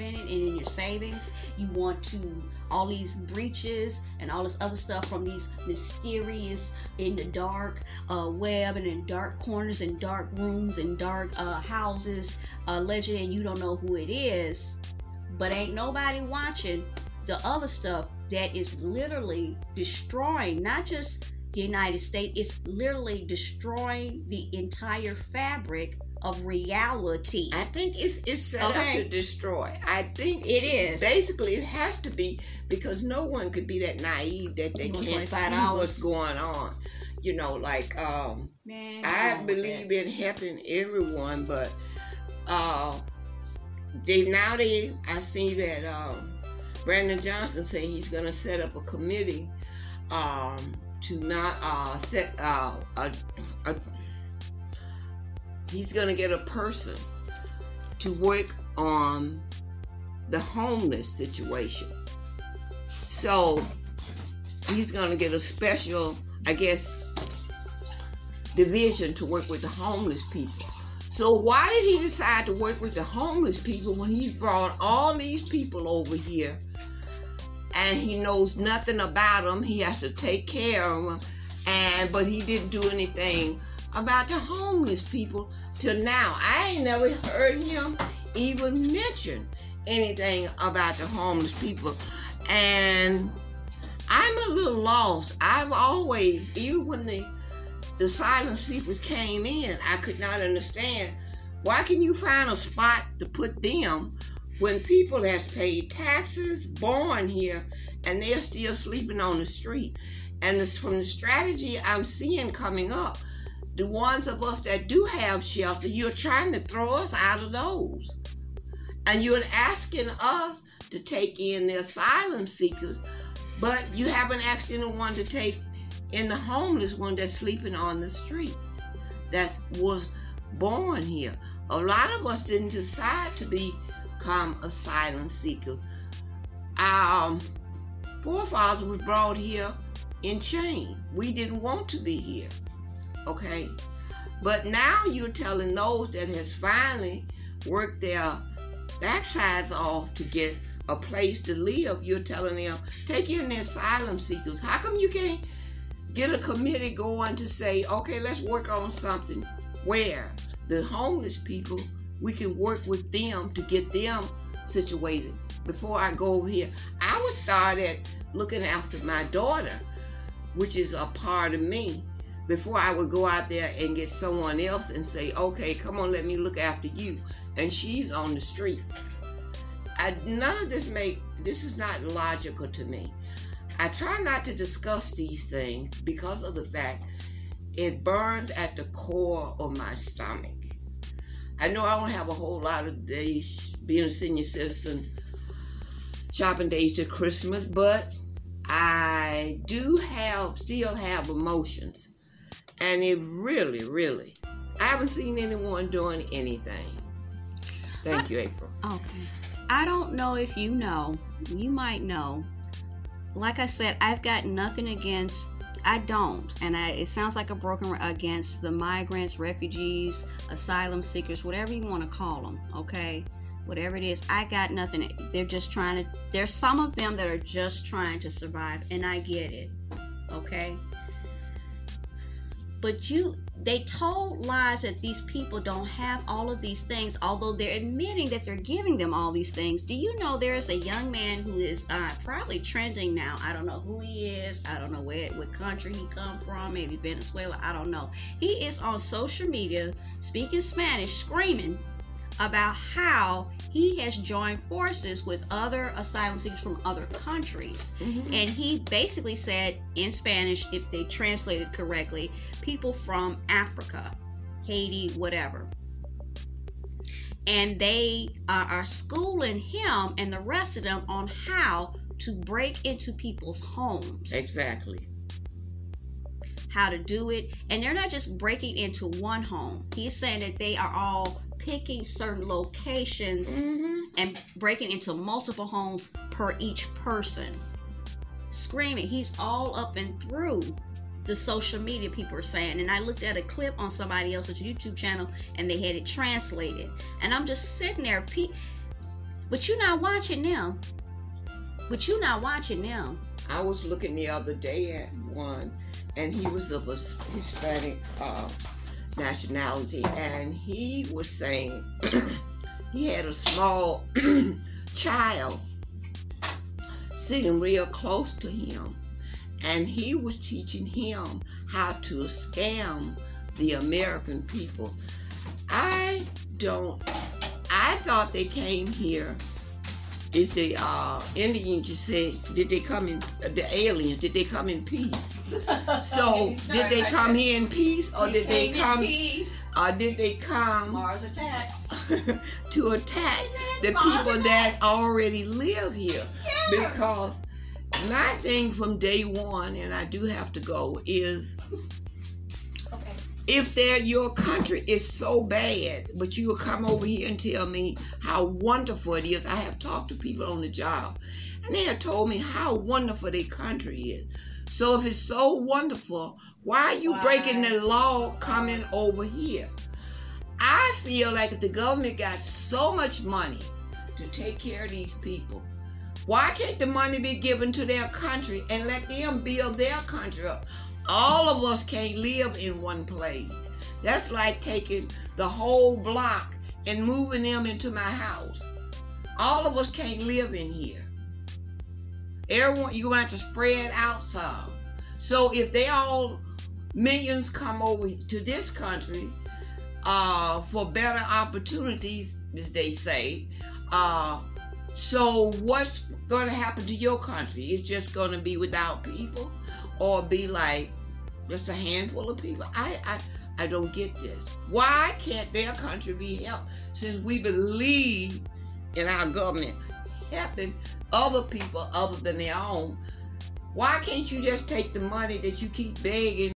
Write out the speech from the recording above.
have in it and in your savings. You want to all these breaches and all this other stuff from these mysterious in the dark web and in dark corners and dark rooms and dark houses legend, and you don't know who it is, but ain't nobody watching the other stuff that is literally destroying not just the United States, it's literally destroying the entire fabric of reality. I think it's set up to destroy. I think it is. Basically, it has to be, because no one could be that naive that they can't see what's going on. You know, like I believe in helping everyone, but I see that Brandon Johnson said he's going to set up a committee to not set he's going to get a person to work on the homeless situation. So he's going to get a special, I guess, division to work with the homeless people. So why did he decide to work with the homeless people when he brought all these people over here and he knows nothing about them? He has to take care of them, but he didn't do anything about the homeless people till now. I ain't never heard him even mention anything about the homeless people, and I'm a little lost. I've always, even when the asylum seekers came in, I could not understand, why can you find a spot to put them when people has paid taxes, born here, and they're still sleeping on the street? And from the strategy I'm seeing coming up, the ones of us that do have shelter, you're trying to throw us out of those. And you're asking us to take in the asylum seekers, but you haven't asked anyone to take in the homeless one that's sleeping on the streets, that was born here. A lot of us didn't decide to become asylum seekers. Our forefathers was brought here in chains. We didn't want to be here. Okay, but now you're telling those that has finally worked their backsides off to get a place to live, you're telling them, take in the asylum seekers. How come you can't get a committee going to say, okay, let's work on something where the homeless people, we can work with them to get them situated? Before I go over here, I would start at looking after my daughter, which is a part of me, before I would go out there and get someone else and say, okay, come on, let me look after you. And she's on the streets. None of this is not logical to me. I try not to discuss these things because of the fact it burns at the core of my stomach. I know I don't have a whole lot of days being a senior citizen, shopping days to Christmas, but I do still have emotions. And it really, really, I haven't seen anyone doing anything. Thank you, April. Okay. I don't know if you know. You might know. Like I said, I've got nothing against, I don't. And it sounds like a broken against the migrants, refugees, asylum seekers, whatever you want to call them, okay? Whatever it is, I got nothing. They're just trying to, there's some of them that are just trying to survive, and I get it, okay? But they told lies that these people don't have all of these things, although they're admitting that they're giving them all these things. Do you know there is a young man who is probably trending now? I don't know who he is. I don't know what country he come from. Maybe Venezuela. I don't know. He is on social media speaking Spanish, screaming about how he has joined forces with other asylum seekers from other countries. Mm-hmm. And he basically said in Spanish, if they translated correctly, people from Africa, Haiti, whatever. And they are schooling him and the rest of them on how to break into people's homes. Exactly. How to do it. And they're not just breaking into one home. He's saying that they are all picking certain locations and breaking into multiple homes per each person. Screaming. He's all up and through the social media, people are saying. And I looked at a clip on somebody else's YouTube channel and they had it translated. And I'm just sitting there. But you're not watching them. I was looking the other day at one, and he was of a Hispanic nationality, and he was saying he had a small child sitting real close to him, and he was teaching him how to scam the American people. I thought they came here. Is the Indians, you said, did they come in, the aliens, did they come in peace? So, did they come here in peace, or did they come, Mars attacks. to attack the people that already live here? Yeah. Because my thing from day one, and I do have to go, is if your country is so bad, but you will come over here and tell me how wonderful it is. I have talked to people on the job, and they have told me how wonderful their country is. So if it's so wonderful, why are you breaking the law coming over here? I feel like if the government got so much money to take care of these people, why can't the money be given to their country and let them build their country up? All of us can't live in one place. That's like taking the whole block and moving them into my house. All of us can't live in here. Everyone, you're going to have to spread out some. So if they all, millions come over to this country for better opportunities, as they say, so what's going to happen to your country? It's just going to be without people, or be like just a handful of people? I don't get this. Why can't their country be helped, since we believe in our government helping other people other than their own? Why can't you just take the money that you keep begging